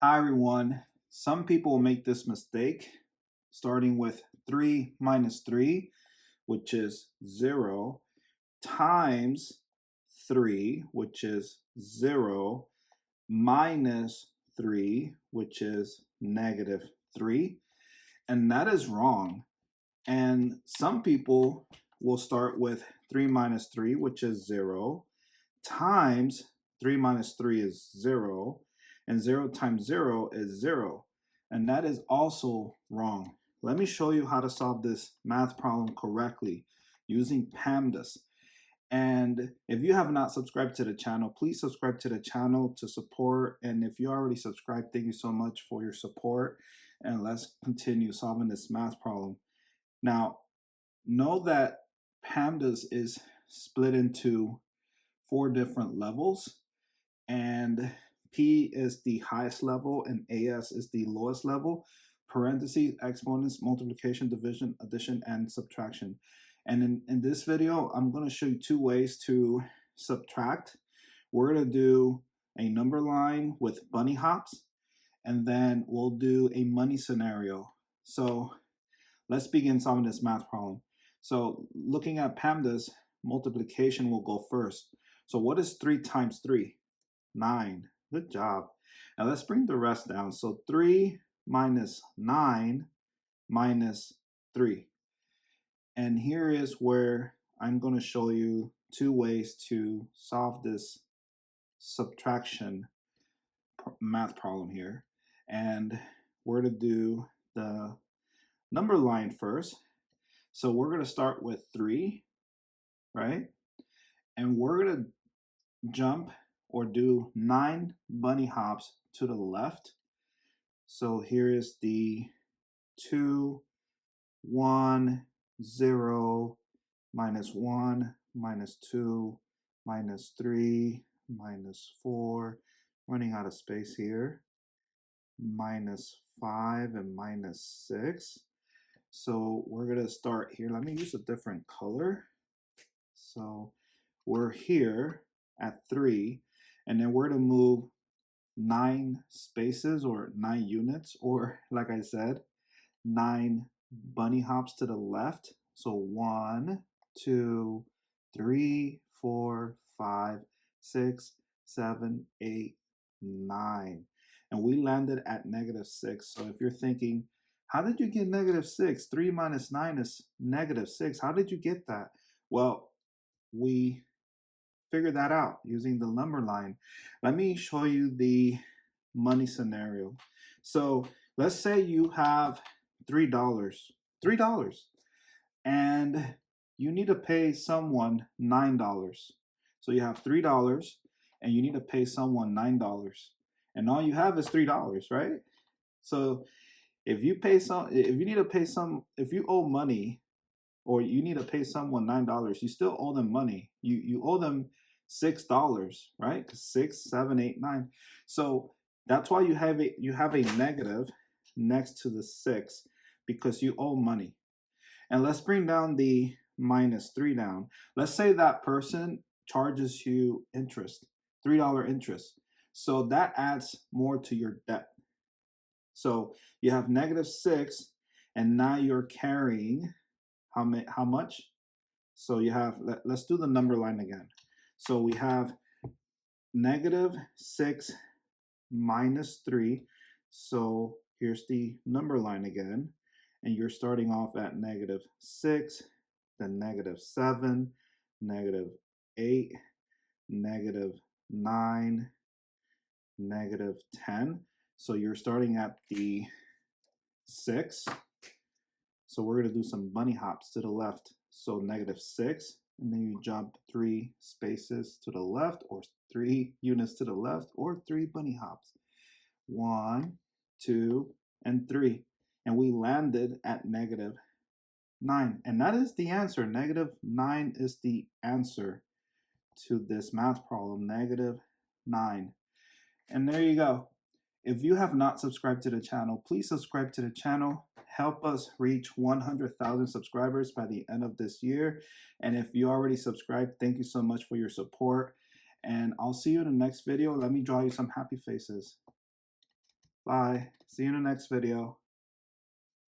Hi everyone. Some people make this mistake starting with 3 minus 3, which is 0, times 3, which is 0, minus 3, which is negative 3. And that is wrong. And some people will start with 3 minus 3, which is 0, times 3 minus 3 is 0, and 0 times 0 is 0. And that is also wrong. Let me show you how to solve this math problem correctly using PEMDAS. And if you have not subscribed to the channel, please subscribe to the channel to support. And if you already subscribed, thank you so much for your support. And let's continue solving this math problem. Now, know that PEMDAS is split into 4 different levels, and P is the highest level and AS is the lowest level. Parentheses, exponents, multiplication, division, addition, and subtraction. And in this video, I'm going to show you 2 ways to subtract. We're going to do a number line with bunny hops, and then we'll do a money scenario. So let's begin solving this math problem. So looking at PEMDAS, multiplication will go first. So what is 3 times 3? 9. Good job. Now let's bring the rest down. So 3 minus 9 minus 3. And here is where I'm going to show you 2 ways to solve this subtraction math problem here. And we're going to do the number line first. So we're going to start with 3, right? And we're going to jump or do 9 bunny hops to the left. So here is the 2, 1, 0, minus 1, minus 2, minus 3, minus 4, running out of space here, minus 5, and minus 6. So we're going to start here. Let me use a different color. So we're here at 3, and then we're going to move 9 spaces or 9 units, or like I said, 9 bunny hops to the left. So 1, 2, 3, 4, 5, 6, 7, 8, 9. And we landed at negative 6. So if you're thinking, how did you get negative 6? 3 minus 9 is negative 6. How did you get that? Well, we figured that out using the number line. Let me show you the money scenario. So let's say you have $3, and you need to pay someone $9. So you have $3 and you need to pay someone $9. And all you have is $3, right? So if you owe money, or you need to pay someone $9, you still owe them money. You owe them $6, right? 6, 7, 8, 9. So that's why you have a negative next to the 6, because you owe money. And let's bring down the minus 3 down. Let's say that person charges you interest, $3 interest. So that adds more to your debt. So you have negative 6, and now you're carrying how much? So you have, let's do the number line again. So we have negative 6 minus 3. So here's the number line again. And you're starting off at negative 6, then negative 7, negative 8, negative 9, negative 10. So you're starting at the 6. So we're going to do some bunny hops to the left. So negative 6, and then you jump 3 spaces to the left, or 3 units to the left, or 3 bunny hops. 1, 2, and 3. And we landed at negative 9. And that is the answer. Negative 9 is the answer to this math problem. Negative 9. And there you go. If you have not subscribed to the channel, please subscribe to the channel. Help us reach 100,000 subscribers by the end of this year. And if you already subscribed, thank you so much for your support. And I'll see you in the next video. Let me draw you some happy faces. Bye. See you in the next video.